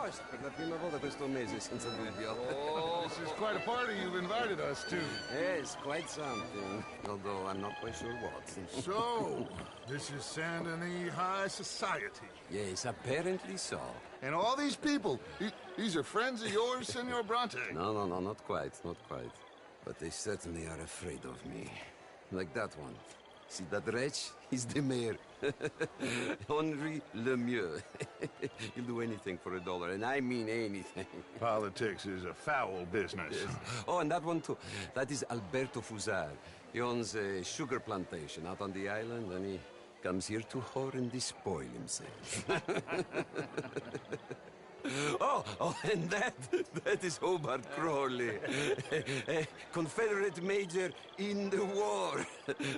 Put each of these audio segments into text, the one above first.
most, per la prima volta questo mese, senza dubbio. Oh, this is quite a party you've invited us to. Yes, quite something, although I'm not quite sure what. So, this is Saint Denis High Society. Yes, apparently so. And all these people, these are friends of yours, Senor Bronte? No, not quite, not quite. But they certainly are afraid of me. Like that one. See that wretch? He's the mayor. Henri Lemieux. He'll do anything for $1, and I mean anything. Politics is a foul business. Yes. Oh, and that one too. That is Alberto Fusar. He owns a sugar plantation out on the island, and he comes here to whore and despoil himself. Oh, and that is Hobart Crawley, a Confederate major in the war.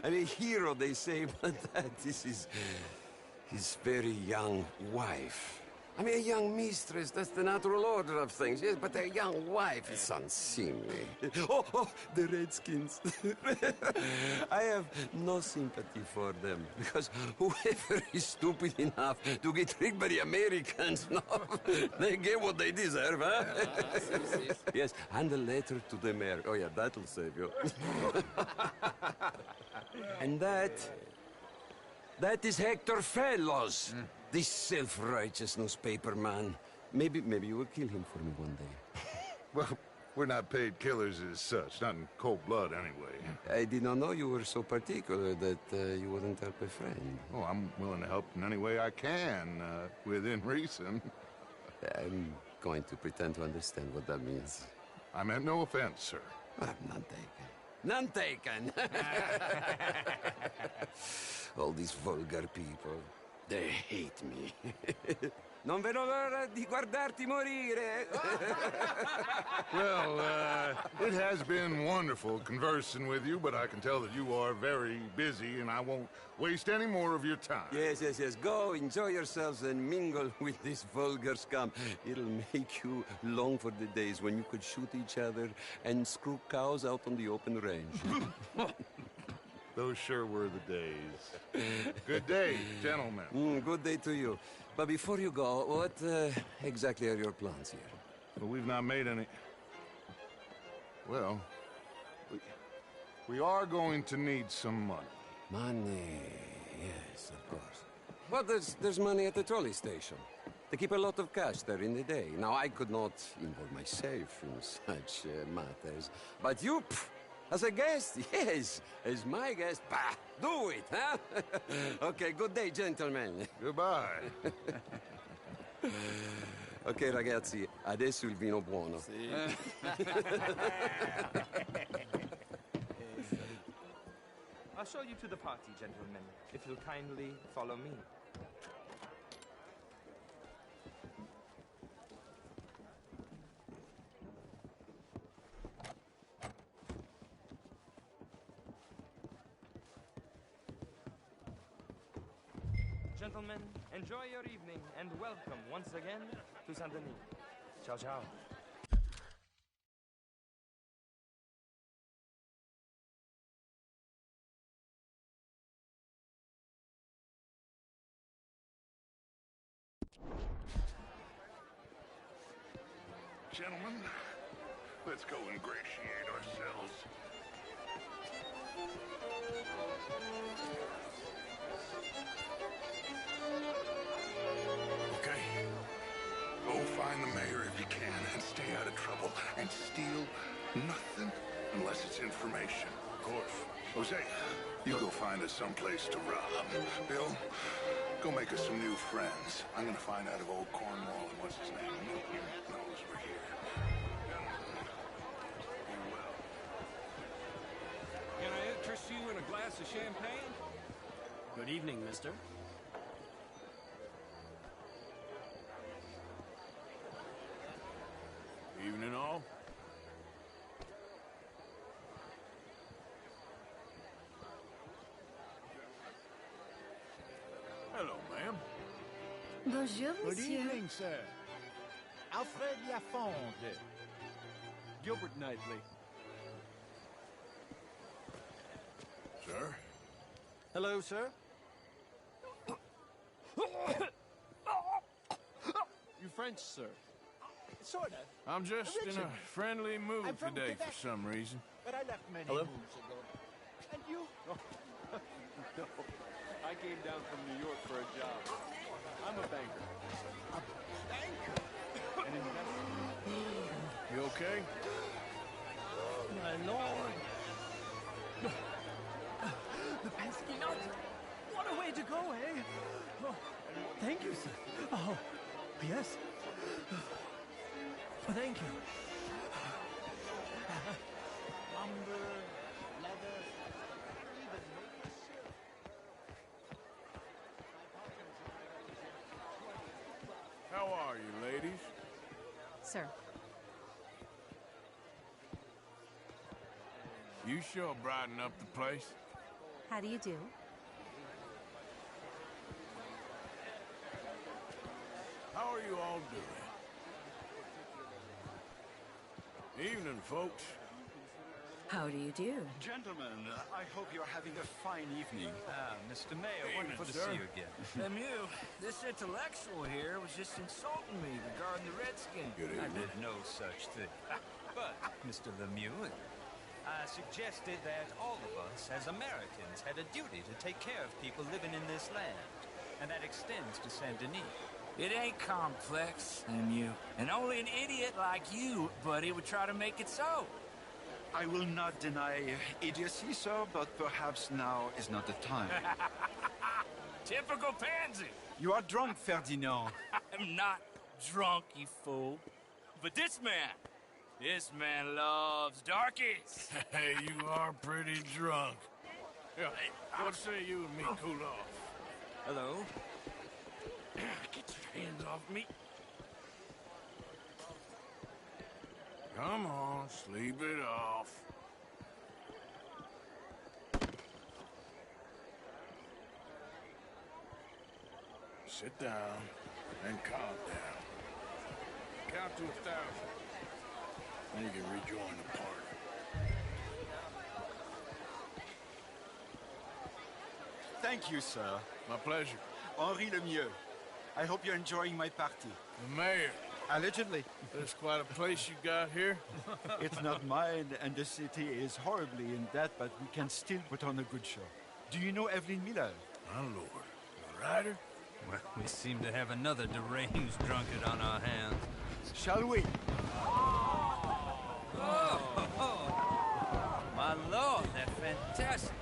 I mean, hero, they say, but that is his very young wife. I mean, a young mistress, that's the natural order of things, yes, but a young wife is unseemly. Oh, the Redskins. I have no sympathy for them, because whoever is stupid enough to get tricked by the Americans, no, they get what they deserve, huh? Yes, and a letter to the mayor. Oh, yeah, that'll save you. And that is Hector Fellows. This self-righteous newspaper man. Maybe you will kill him for me one day. Well, we're not paid killers as such, not in cold blood anyway. I did not know you were so particular that you wouldn't help a friend. Oh, I'm willing to help in any way I can, within reason. I'm going to pretend to understand what that means. I meant no offense, sir. None taken. None taken! All these vulgar people. They hate me. Non vedo l'ora di guardarti morire. Well, it has been wonderful conversing with you, but I can tell that you are very busy, and I won't waste any more of your time. Yes. Go, enjoy yourselves, and mingle with this vulgar scum. It'll make you long for the days when you could shoot each other and screw cows out on the open range. Those sure were the days. Good day, gentlemen. Good day to you. But before you go, what exactly are your plans here? Well, we've not made any... Well, we are going to need some money. Money, yes, of course. But there's money at the trolley station. They keep a lot of cash there in the day. Now, I could not involve myself in such matters. But you... As a guest? Yes. As my guest? Bah! Do it, huh? Okay, good day, gentlemen. Goodbye. Ok, ragazzi, adesso il vino buono. Sì. I'll show you to the party, gentlemen, if you'll kindly follow me. Gentlemen, enjoy your evening and welcome once again to Saint Denis. Ciao, ciao. Gentlemen, let's go ingratiate ourselves. Okay. Go find the mayor if you can and stay out of trouble. And steal nothing unless it's information. Of course. Jose, you go find us someplace to rob. Bill, go make us some new friends. I'm gonna find out if old Cornwall and what's his name knows we're here. Can I interest you in a glass of champagne? Good evening, mister. Evening all. Hello, ma'am. Bonjour, Good monsieur. evening, sir. Alfred Lafonde. Gilbert Knightley. Sir? Hello, sir. You French, sir? Sort of. I'm just in Richard. a friendly mood I'm from today Quebec. for some reason. But I left many Hello? moons ago. And you? I came down from New York for a job. I'm a banker. A banker? An investor. You okay? My lord. The pesky nut. What a way to go, eh? Oh, thank you, sir. Oh, yes. Oh, thank you. Lumber, leather, even maple syrup. How are you, ladies? Sir. You sure brighten up the place? How do you do? How are you all doing? Evening, folks. How do you do? Gentlemen, I hope you're having a fine evening. Mr. Mayor, Evening, wonderful to sir. see you again. Lemieux, this intellectual here was just insulting me regarding the Redskins. Good I evening. did no such thing. But, Mr. Lemieux, I suggested that all of us, as Americans, had a duty to take care of people living in this land. And that extends to Saint Denis. It ain't complex, Lemieux. And only an idiot like you, buddy, would try to make it so. I will not deny idiocy, sir, but perhaps now is not the time. Typical pansy. You are drunk, Ferdinand. I'm not drunk, you fool. But this man loves darkies. Hey, you are pretty drunk. Yeah, hey, what say you and me cool off? Hello? Get your hands off me. Come on, sleep it off. Sit down and calm down. Count to 1,000. Then you can rejoin the party. Thank you, sir. My pleasure. Henri Lemieux. I hope you're enjoying my party. The mayor. Allegedly. There's quite a place you got here. It's not mine, and the city is horribly in debt, but we can still put on a good show. Do you know Evelyn Miller? My lord. The rider? Well, we seem to have another deranged drunkard on our hands. Shall we? My lord, they're fantastic.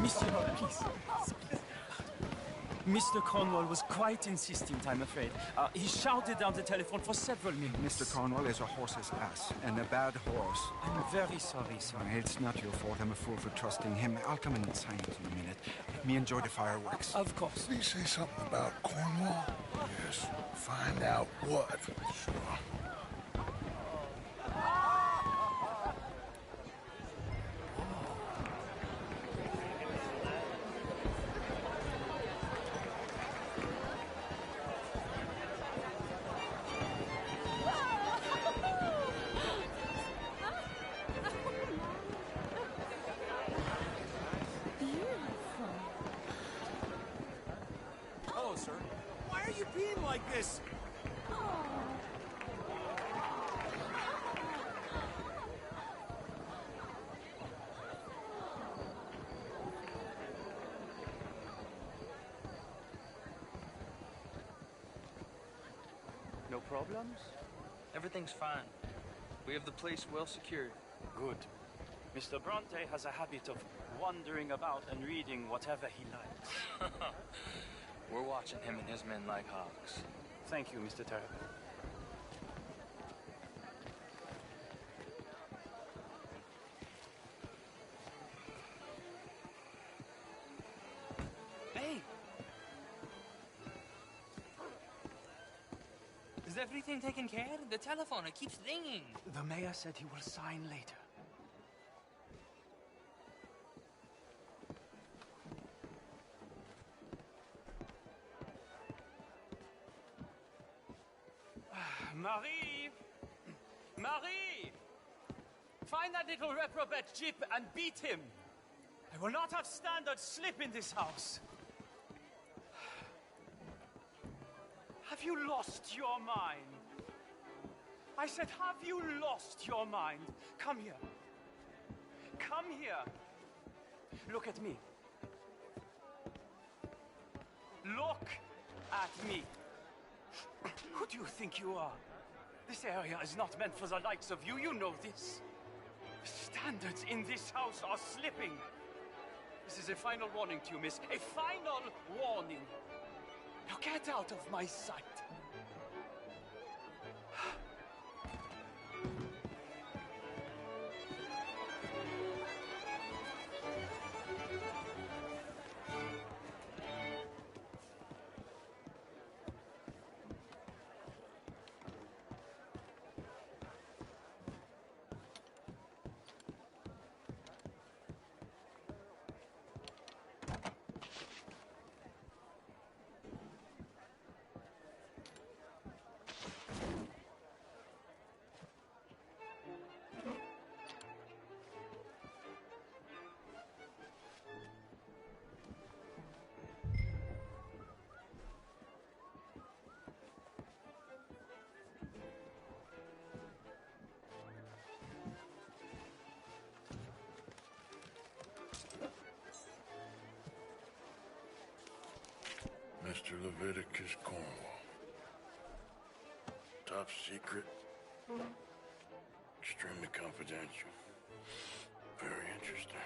Monsieur, please. Mr. Cornwall was quite insistent, I'm afraid. He shouted down the telephone for several minutes. Mr. Cornwall is a horse's ass, and a bad horse. I'm very sorry, sir. It's not your fault. I'm a fool for trusting him. I'll come and sign it in a minute. Let me enjoy the fireworks. Of course. Did he say something about Cornwall? Yes. Find out what. Sure. Hello, sir. Why are you being like this? No problems? Everything's fine. We have the place well secured. Good. Mr. Bronte has a habit of wandering about and reading whatever he likes. We're watching him and his men like hawks. Thank you, Mr. Terrible. Hey! Is everything taken care of? The telephone, it keeps ringing. The mayor said he will sign later. Marie! Marie! Find that little reprobate Jip and beat him. I will not have standard slip in this house. Have you lost your mind? I said, have you lost your mind? Come here. Come here. Look at me. Look at me. Who do you think you are? This area is not meant for the likes of you. You know this. The standards in this house are slipping. This is a final warning to you, miss. A final warning. Now get out of my sight. Mr. Leviticus Cornwall. Top secret. Extremely confidential. Very interesting.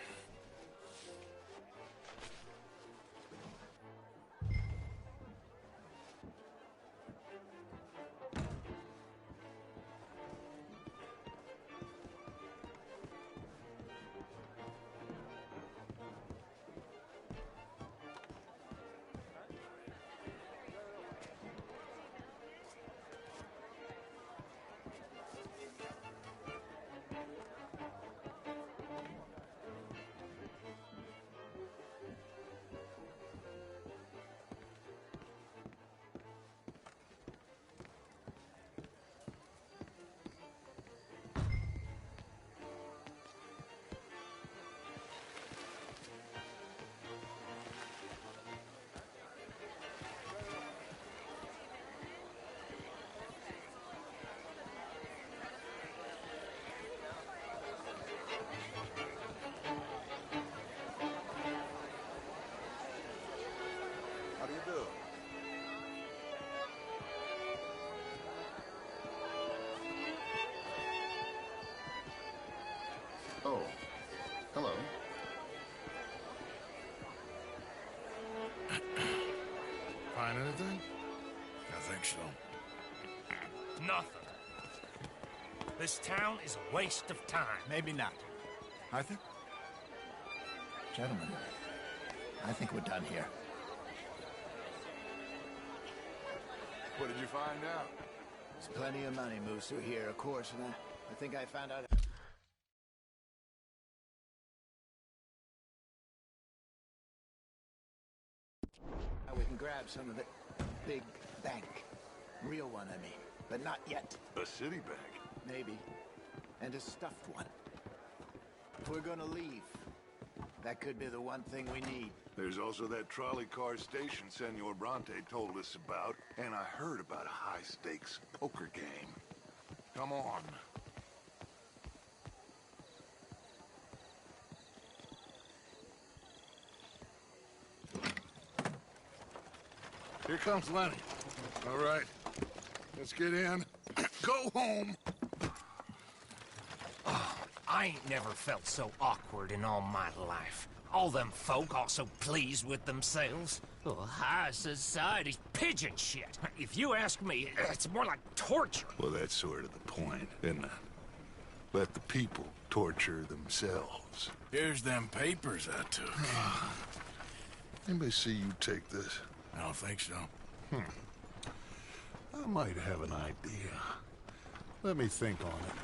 How do you do? Oh, hello. Find anything? I think so. Nothing. This town is a waste of time. Maybe not. Arthur? Gentlemen, I think we're done here. What did you find out? There's plenty of money moves through here, of course, and I think I found out how we can grab some of the big bank. Real one, I mean, but not yet. A city bank? Maybe. And a stuffed one. If we're gonna leave, that could be the one thing we need. There's also that trolley car station Senor Bronte told us about, and I heard about a high-stakes poker game. Come on. Here comes Lenny. All right, let's get in. Go home. I ain't never felt so awkward in all my life. All them folk all so pleased with themselves. Oh, high society's pigeon shit. If you ask me, it's more like torture. Well, that's sort of the point, isn't it? Let the people torture themselves. Here's them papers I took. Anybody see you take this? I don't think so. I might have an idea. Let me think on it.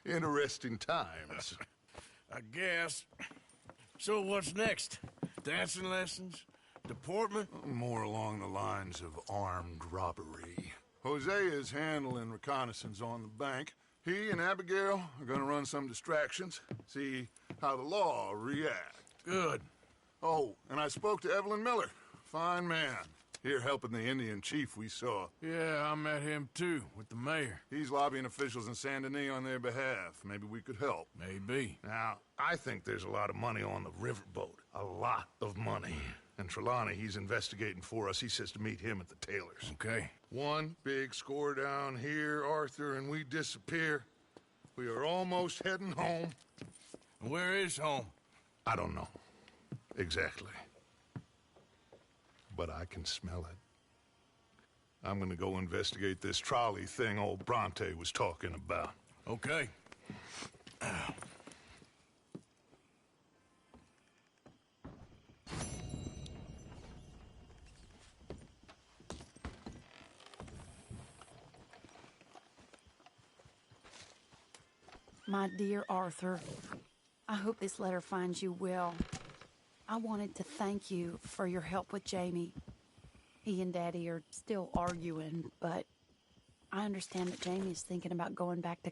Interesting times. I guess. So what's next? Dancing lessons? Deportment? More along the lines of armed robbery. Hosea is handling reconnaissance on the bank. He and Abigail are gonna run some distractions, see how the law react. Good. Oh, and I spoke to Evelyn Miller. Fine man. Here helping the Indian chief we saw. Yeah, I met him too, with the mayor. He's lobbying officials in Saint Denis on their behalf. Maybe we could help. Maybe. Now, I think there's a lot of money on the riverboat. A lot of money. And Trelawney, he's investigating for us. He says to meet him at the Taylors. Okay. One big score down here, Arthur, and we disappear. We are almost heading home. Where is home? I don't know. Exactly. But I can smell it. I'm gonna go investigate this trolley thing old Bronte was talking about. Okay. My dear Arthur, I hope this letter finds you well. I wanted to thank you for your help with Jamie. He and Daddy are still arguing, but I understand that Jamie's thinking about going back to...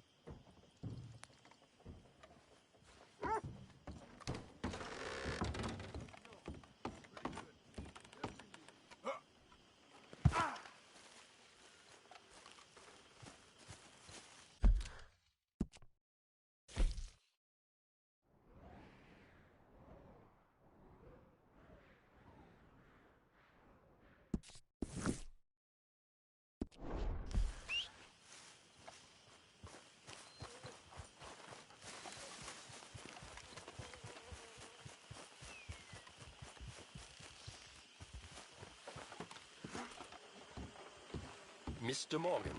Mr. Morgan.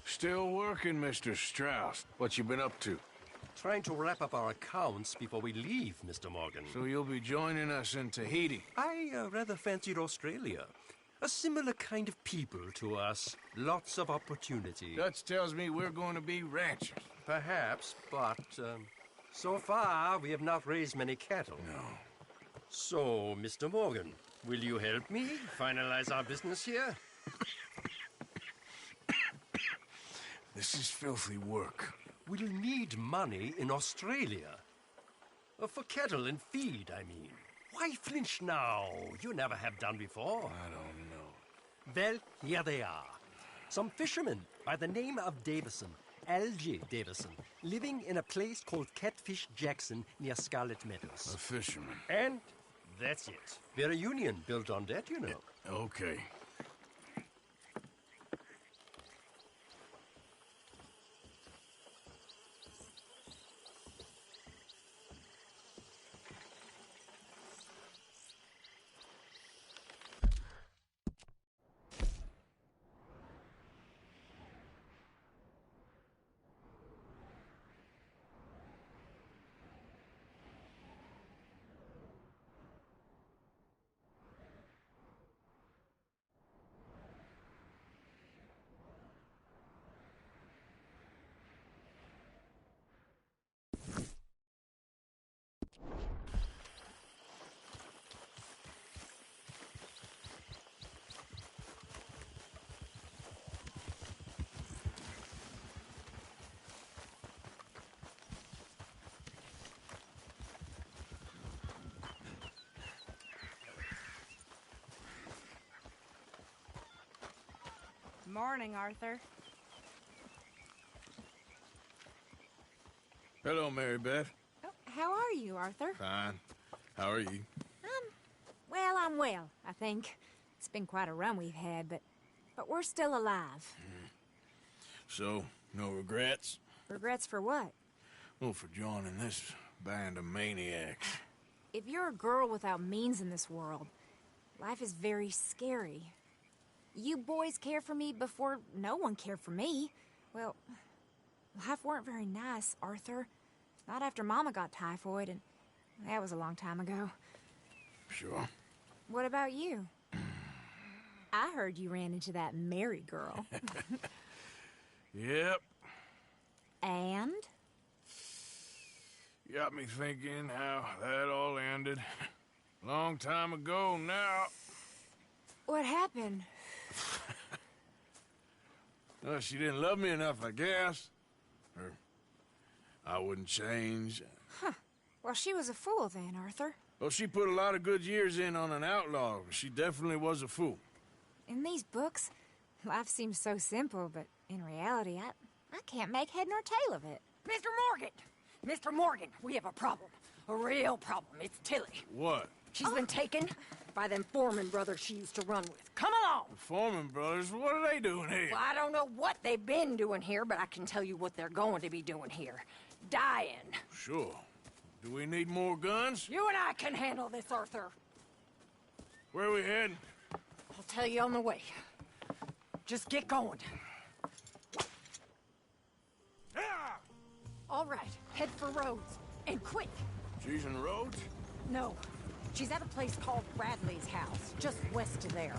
Still working, Mr. Strauss. What you been up to? Trying to wrap up our accounts before we leave, Mr. Morgan. So you'll be joining us in Tahiti? I rather fancied Australia. A similar kind of people to us. Lots of opportunity. Dutch tells me we're going to be ranchers. Perhaps, but so far we have not raised many cattle. No. So, Mr. Morgan, will you help me finalize our business here? This is filthy work. We'll need money in Australia. For cattle and feed, I mean. Why flinch now? You never have done before. I don't know. Well, here they are. Some fishermen by the name of Davison, L.J. Davison, living in a place called Catfish Jackson near Scarlet Meadows. A fisherman. And that's it. We're a union built on that, you know. Okay. Morning, Arthur. Hello, Mary Beth. Oh, how are you, Arthur? Fine. How are you? Well, I'm well, I think. It's been quite a run we've had, but we're still alive. So, no regrets? Regrets for what? Well, for joining this band of maniacs. If you're a girl without means in this world, life is very scary. You boys cared for me before no one cared for me. Well, life weren't very nice, Arthur. Not after Mama got typhoid, and that was a long time ago. Sure. What about you? I heard you ran into that Mary girl. Yep. And? Got me thinking how that all ended. Long time ago now. What happened? Well, she didn't love me enough, I guess. Or I wouldn't change. Huh. Well, she was a fool then, Arthur. Well, she put a lot of good years in on an outlaw. She definitely was a fool. In these books, life seems so simple, but in reality, I can't make head nor tail of it. Mr. Morgan! Mr. Morgan, we have a problem. A real problem. It's Tilly. What? She's been taken by them Foreman brothers she used to run with. Come along! The Foreman brothers? What are they doing here? Well, I don't know what they've been doing here, but I can tell you what they're going to be doing here. Dying. Sure. Do we need more guns? You and I can handle this, Arthur. Where are we heading? I'll tell you on the way. Just get going. All right, head for Rhodes. And quick. She's in Rhodes? No. She's at a place called Bradley's house, just west of there.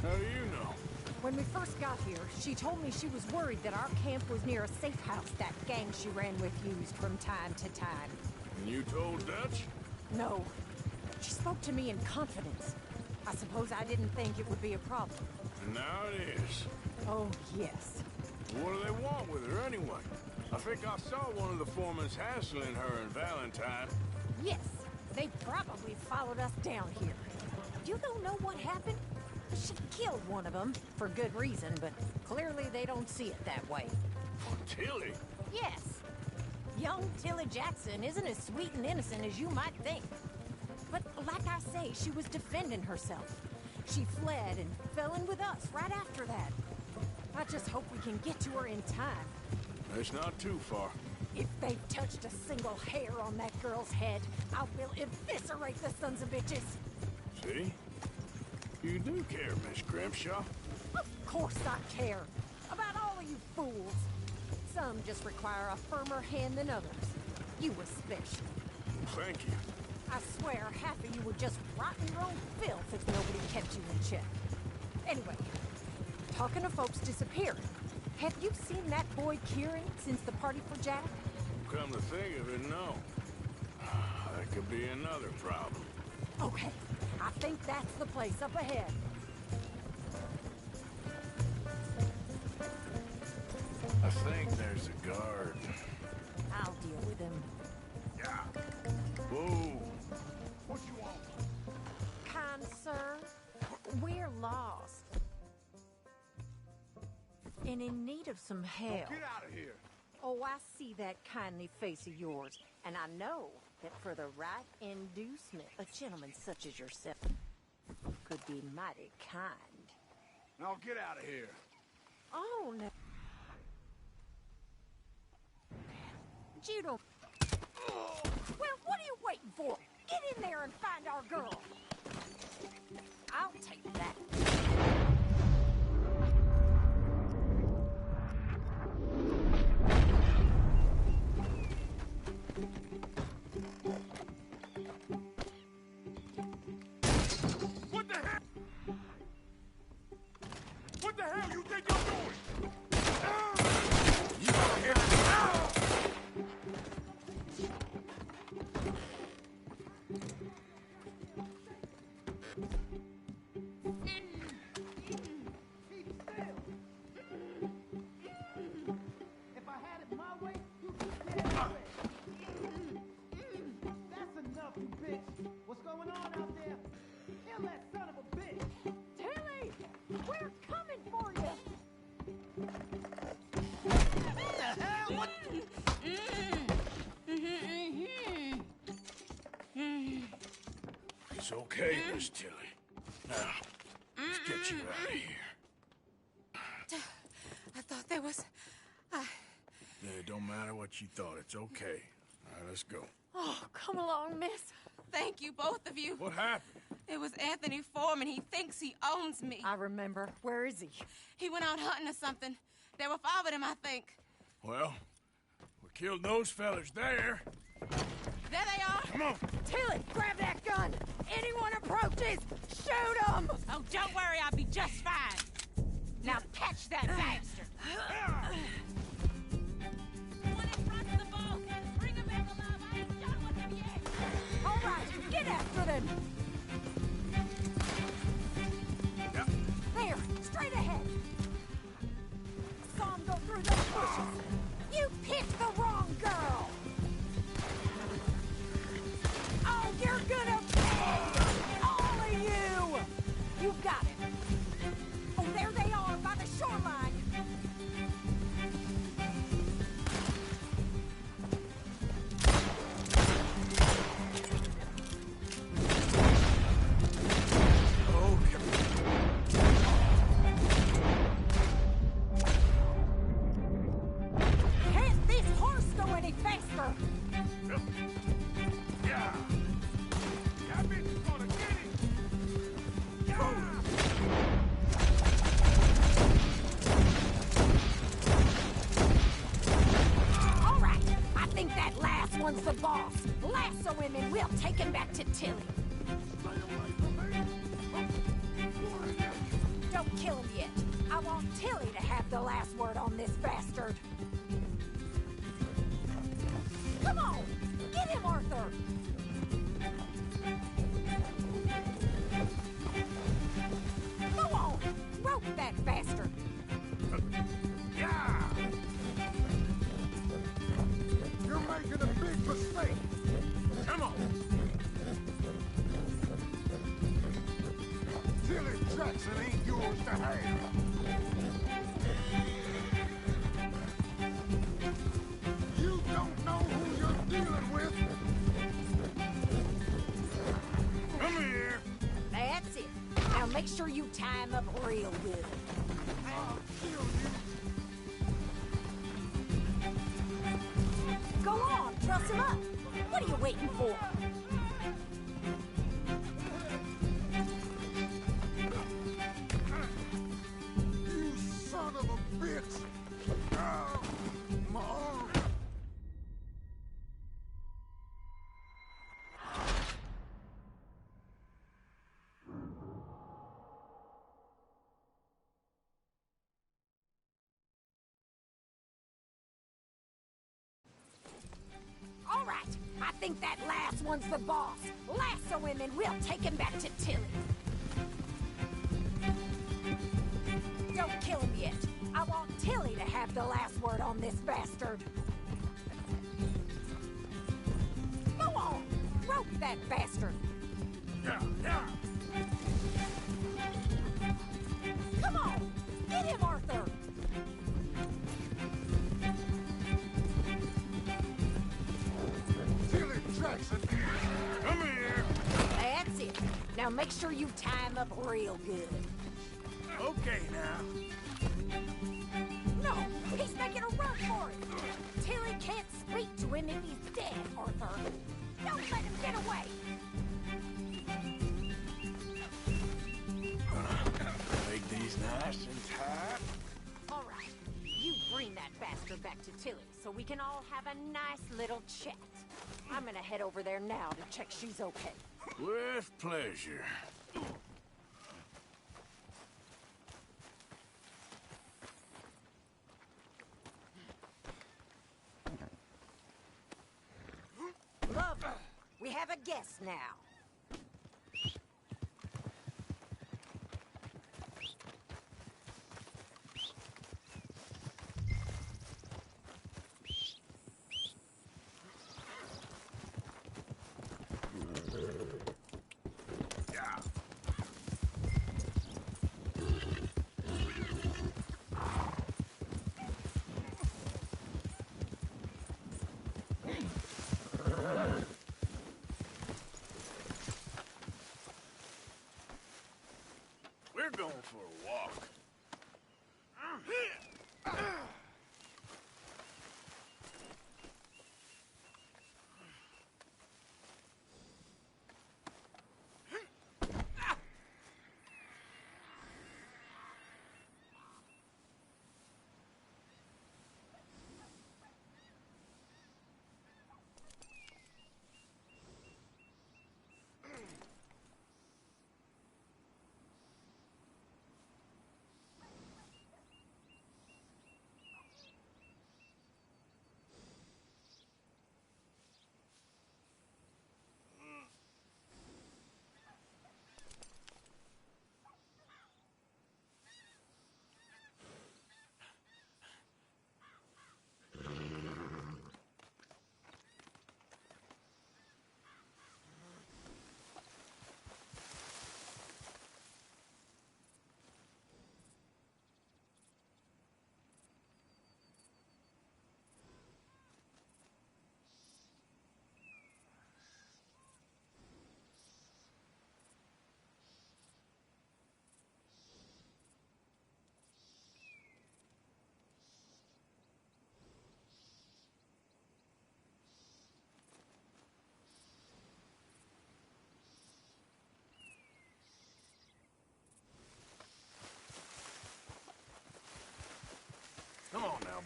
How do you know? When we first got here, she told me she was worried that our camp was near a safe house that gang she ran with used from time to time. And you told Dutch? No. She spoke to me in confidence. I suppose I didn't think it would be a problem. And now it is. Oh, yes. What do they want with her anyway? I think I saw one of the foremans hassling her and Valentine. Yes. They probably followed us down here. You don't know what happened? She killed one of them, for good reason, but clearly they don't see it that way. Tilly? Yes. Young Tilly Jackson isn't as sweet and innocent as you might think. But like I say, she was defending herself. She fled and fell in with us right after that. I just hope we can get to her in time. It's not too far. If they've touched a single hair on that girl's head, I will eviscerate the sons of bitches. See? You do care, Miss Grimshaw. Of course I care. About all of you fools. Some just require a firmer hand than others. You especially. Thank you. I swear half of you would just rot in your own filth if nobody kept you in check. Anyway, talking of folks disappearing, have you seen that boy Kieran since the party for Jack? Come to think of it, no. That could be another problem. Okay, I think that's the place up ahead. I think there's a guard. I'll deal with him. Yeah. Whoa. What you want? Kind sir, we're lost. And in need of some help. Get out of here. Oh, I see that kindly face of yours, and I know that for the right inducement, a gentleman such as yourself could be mighty kind. Now get out of here. Oh, no. You don't... Well, what are you waiting for? Get in there and find our girl. I'll take that. What the hell? What the hell you think you're doing? You are here. If I had it my way, you could get away. That's enough, you bitch. What's going on out there? Kill that son of a bitch. Tilly, we're coming for you. What the hell? What? It's okay, Miss Tilly. Now, let's get you out of here. I thought there was... Yeah, it don't matter what you thought. It's okay. All right, let's go. Oh, come along, miss. Thank you, both of you. What happened? It was Anthony Foreman. He thinks he owns me. I remember. Where is he? He went out hunting or something. There were 5 of them, I think. Well, we killed those fellas there. There they are. Come on. Tilly, grab that gun. Anyone approaches, Shoot him! Oh, don't worry, I'll be just fine. Now catch that bastard. One in front of the boat. Bring him back alive. I ain't done with him yet. All right, get after them. There, straight ahead. Saw him go through those bushes. You picked the wrong girl. Oh, you're gonna pay! All of you! You got it. Oh, there they are by the shoreline. Can't this horse go any faster? Yeah. That bitch is gonna get it. All right, I think that last one's the boss. Lasso him and we'll take him back to Tilly. Don't kill him yet. I want Tilly to have the last word on this bastard. Come on, get him, Arthur. Go on, rope that bastard. Yeah. You're making a big mistake. Come on. Tilly Jackson ain't yours to have. You don't know who you're dealing with. Come here. That's it. Now make sure you tie him up real good. I'll kill you. Go on, truss him up. What are you waiting for? You son of a bitch. Oh, my arm. All right, I think that last one's the boss. Lasso him and we'll take him back to Tilly. Don't kill him yet. I want Tilly to have the last word on this bastard. Go on, rope that bastard. Yeah, yeah. Come on, get him, Arthur. Tilly Jackson. Come here. That's it. Now make sure you tie him up real good. Okay, now. No, he's making a run for it. Tilly can't speak to him if he's dead, Arthur. Don't let him get away. Make these nice and tight. All right, you bring that bastard back to Tilly so we can all have a nice little chat. I'm gonna head over there now to check she's okay. With pleasure. Lovely. We have a guest now. We're going for a walk.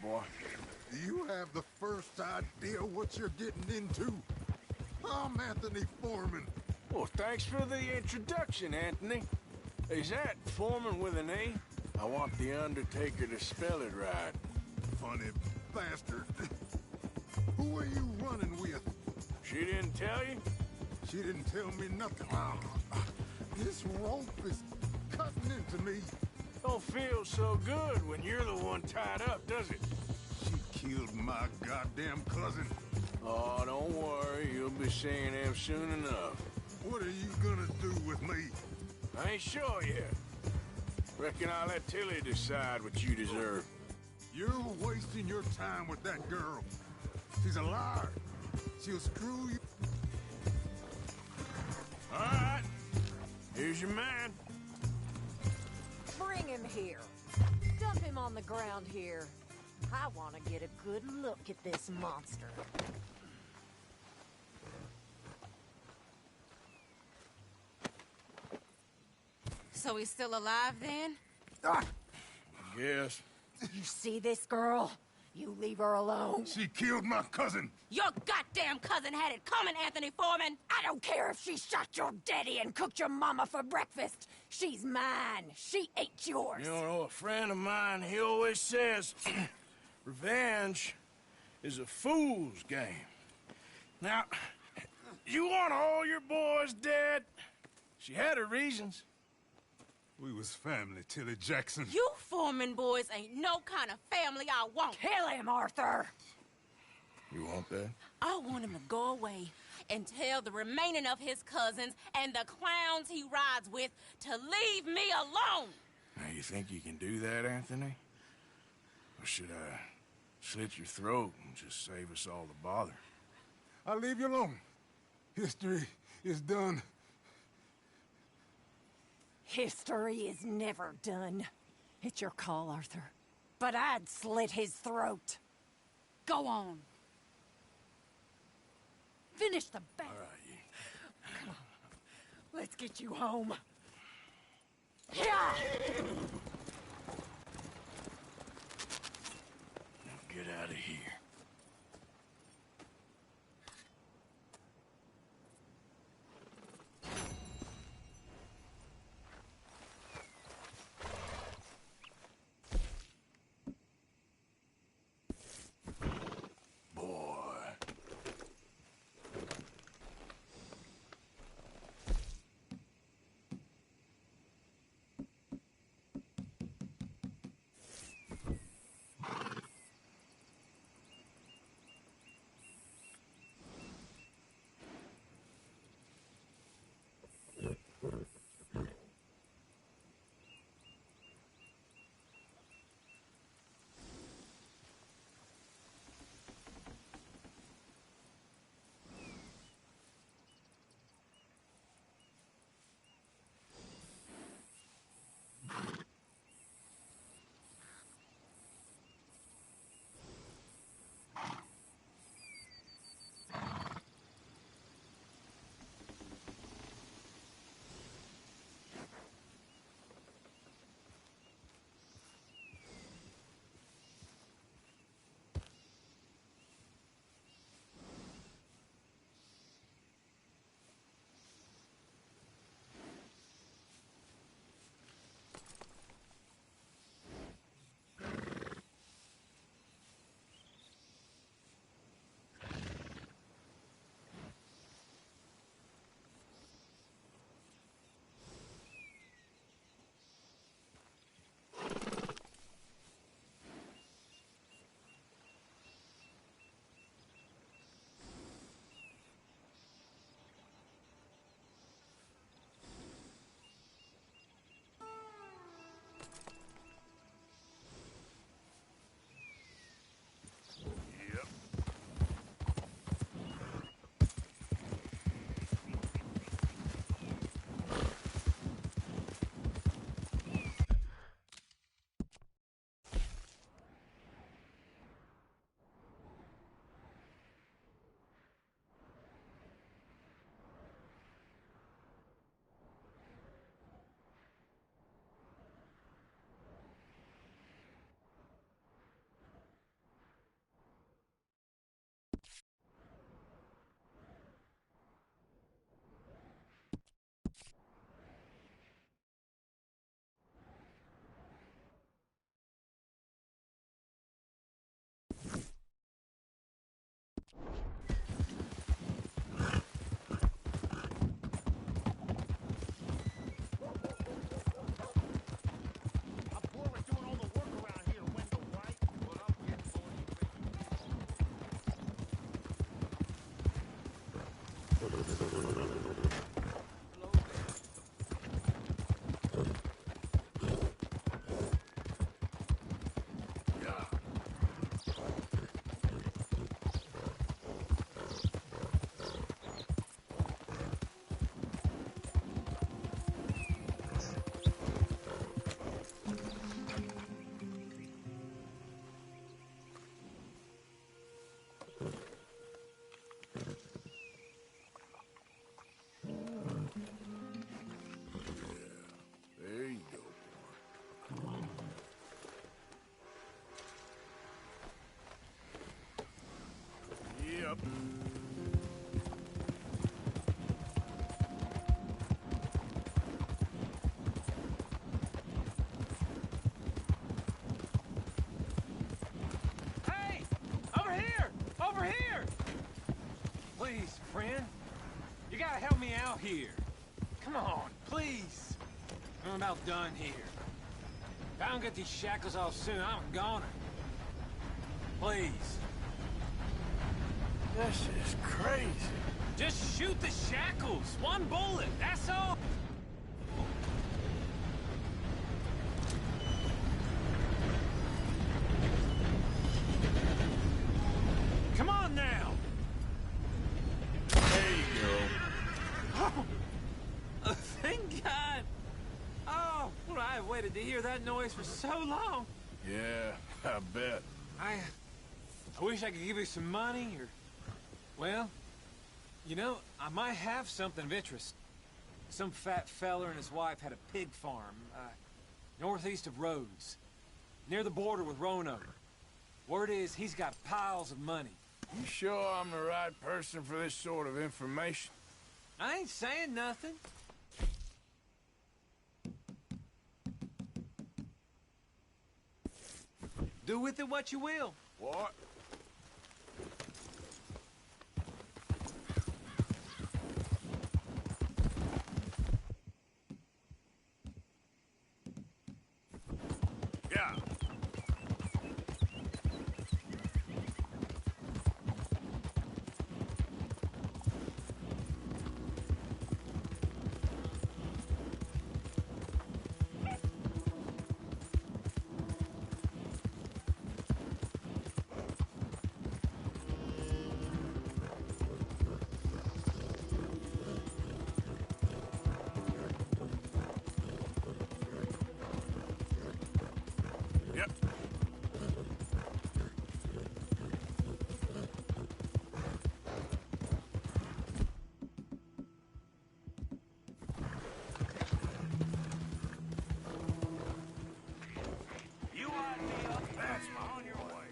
boy. Do you have the first idea what you're getting into? I'm Anthony Foreman. Well, thanks for the introduction, Anthony. Is that Foreman with an A? I want the Undertaker to spell it right. Funny bastard. Who are you running with? She didn't tell you? She didn't tell me nothing. This rope is cutting into me. Don't feel so good when you're the one tied up, does it? She killed my goddamn cousin. Oh, don't worry. You'll be seeing him soon enough. What are you gonna do with me? I ain't sure yet. Reckon I'll let Tilly decide what you deserve. You're wasting your time with that girl. She's a liar. She'll screw you. All right. Here's your man. Bring him here. Dump him on the ground here. I want to get a good look at this monster. So he's still alive then? Yes. You see this girl? You leave her alone. She killed my cousin. Your goddamn cousin had it coming, Anthony Foreman! I don't care if she shot your daddy and cooked your mama for breakfast. She's mine. She ate yours. You know, a friend of mine, he always says, revenge is a fool's game. Now, you want all your boys dead? She had her reasons. We was family, Tilly Jackson. You Foreman boys ain't no kind of family I want. Kill him, Arthur! You want that? I want him to go away and tell the remaining of his cousins and the clowns he rides with to leave me alone. Now, you think you can do that, Anthony? Or should I slit your throat and just save us all the bother? I'll leave you alone. History is done. History is never done. It's your call, Arthur. But I'd slit his throat. Go on. Finish the battle. All right, Come on. Let's get you home. Yeah! Now get out of here. Yep. Hey! Over here! Over here! Please, friend. You gotta help me out here. Come on, please. I'm about done here. If I don't get these shackles off soon, I'm a goner. Please. This is crazy. Just shoot the shackles. One bullet, that's all. Come on now. There you go. Oh, thank God. Oh, well, I've waited to hear that noise for so long. Yeah, I bet. I wish I could give you some money, or... Well, you know, I might have something of interest. Some fat feller and his wife had a pig farm, northeast of Rhodes, near the border with Roanoke. Word is, he's got piles of money. You sure I'm the right person for this sort of information? I ain't saying nothing. Do with it what you will. What? Yeah. Yep. You wind me up, that's on your way.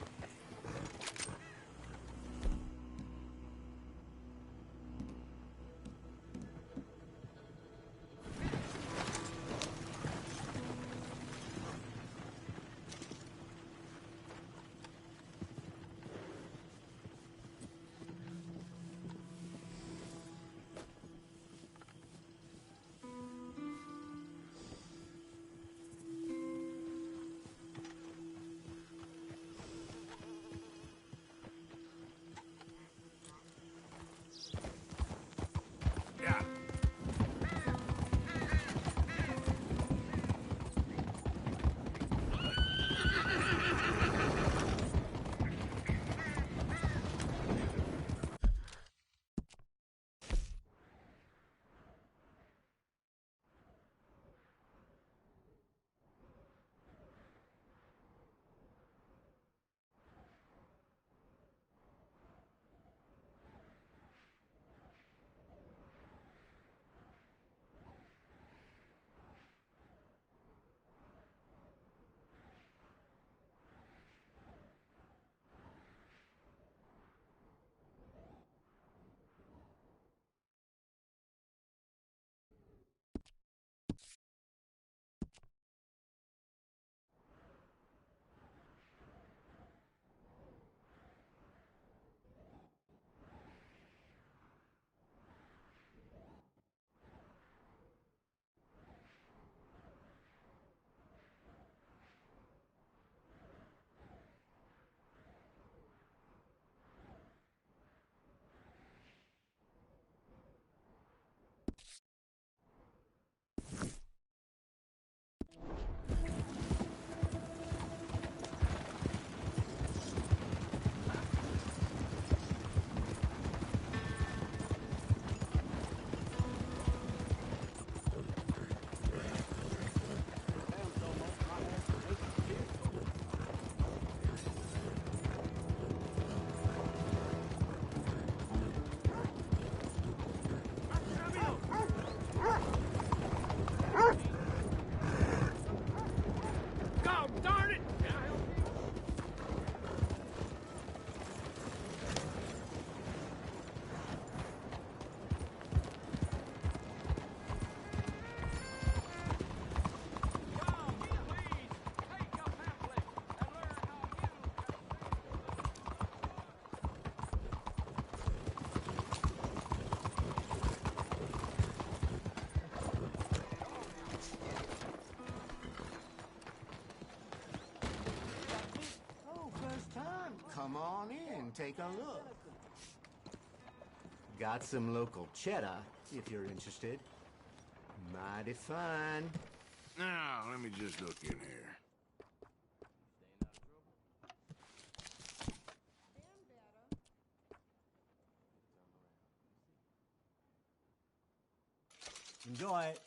Come take a look. Got some local cheddar, if you're interested. Mighty fine. Now, let me just look in here. Enjoy it.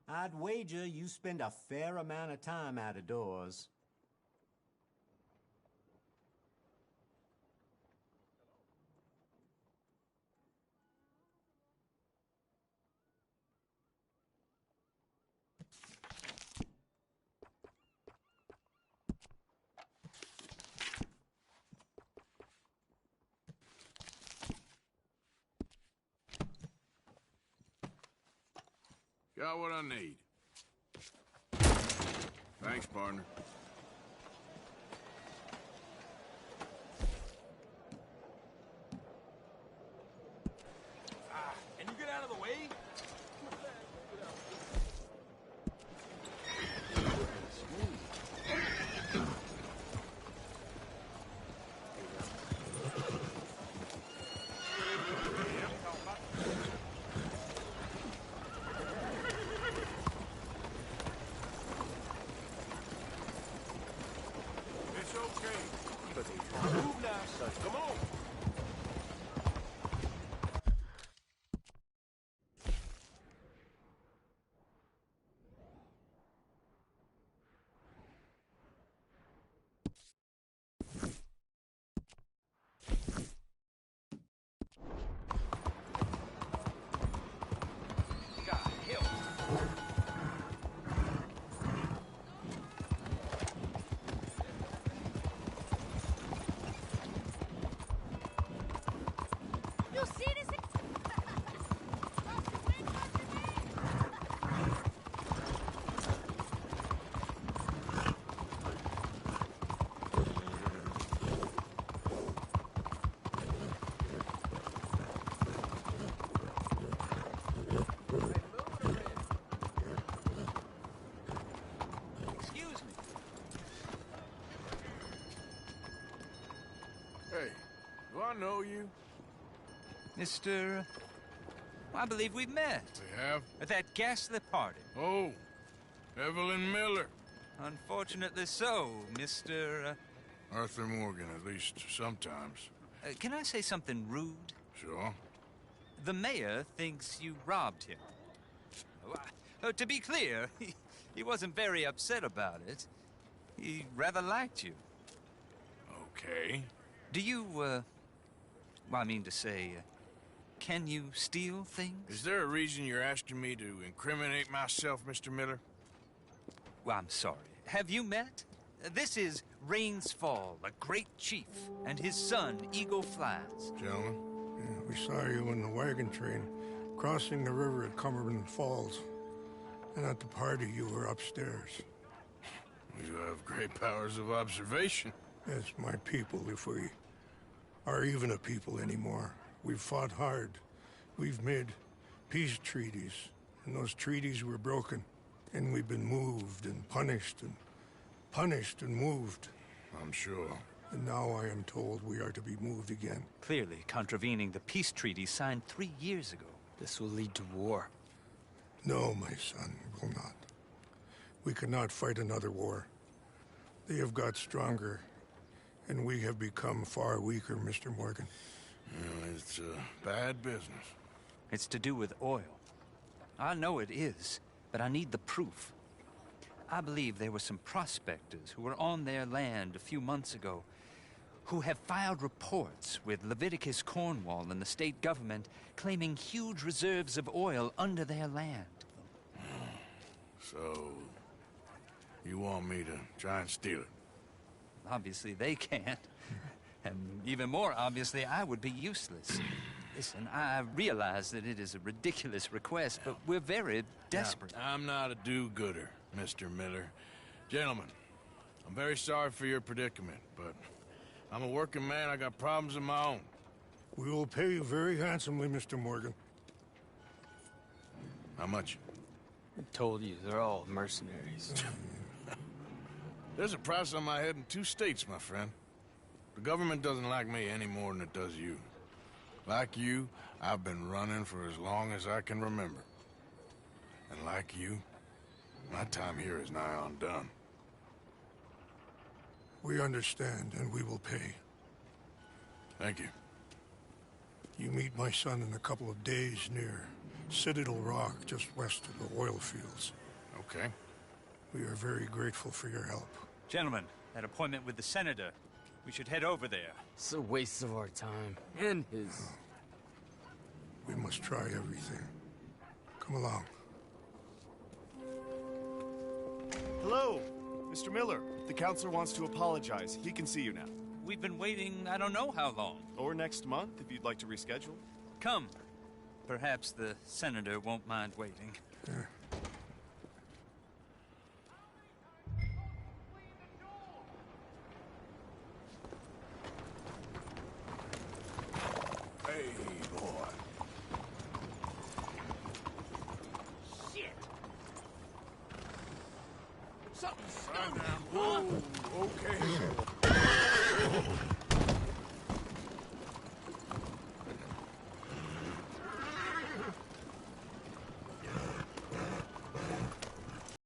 I'd wager you spend a fair amount of time out of doors. Got what I need. Thanks, partner. Can you get out of the way? Come on! Hey, do I know you? Mr. I believe we've met. We have? At that ghastly party. Oh, Evelyn Miller. Unfortunately so, Mr. Arthur Morgan, at least sometimes. Can I say something rude? Sure. The mayor thinks you robbed him. To be clear, he wasn't very upset about it. He rather liked you. Okay. Do you, well, I mean to say, can you steal things? Is there a reason you're asking me to incriminate myself, Mr. Miller? Well, I'm sorry. Have you met? This is Rains Fall, a great chief, and his son, Eagle Flies. Gentlemen? Yeah, we saw you in the wagon train, crossing the river at Cumberland Falls. And at the party, you were upstairs. You have great powers of observation. Yes, my people, if we are even a people anymore. We've fought hard. We've made peace treaties, and those treaties were broken. And we've been moved and punished and moved. I'm sure. And now I am told we are to be moved again. Clearly contravening the peace treaty signed 3 years ago. This will lead to war. No, my son, it will not. We cannot fight another war. They have got stronger, and we have become far weaker, Mr. Morgan. Well, it's bad business. It's to do with oil. I know it is, but I need the proof. I believe there were some prospectors who were on their land a few months ago who have filed reports with Leviticus Cornwall and the state government claiming huge reserves of oil under their land. So, you want me to try and steal it? obviously they can't. And even more obviously, I would be useless. Listen, I realize that it is a ridiculous request, but we're very desperate. Now, I'm not a do-gooder, Mr. Miller. Gentlemen, I'm very sorry for your predicament, but I'm a working man. I got problems of my own. We will pay you very handsomely, Mr. Morgan. How much? I told you, they're all mercenaries. There's a price on my head in 2 states, my friend. The government doesn't like me any more than it does you. Like you, I've been running for as long as I can remember. And like you, my time here is nigh undone. We understand, and we will pay. Thank you. You meet my son in a couple of days near Citadel Rock, just west of the oil fields. Okay. We are very grateful for your help. Gentlemen, that appointment with the senator. We should head over there. It's a waste of our time. And his. We must try everything. Come along. Hello, Mr. Miller. The counselor wants to apologize. He can see you now. We've been waiting I don't know how long. Or next month, if you'd like to reschedule. Come. Perhaps the senator won't mind waiting. Hey, boy. Shit! Something's Whoa, okay.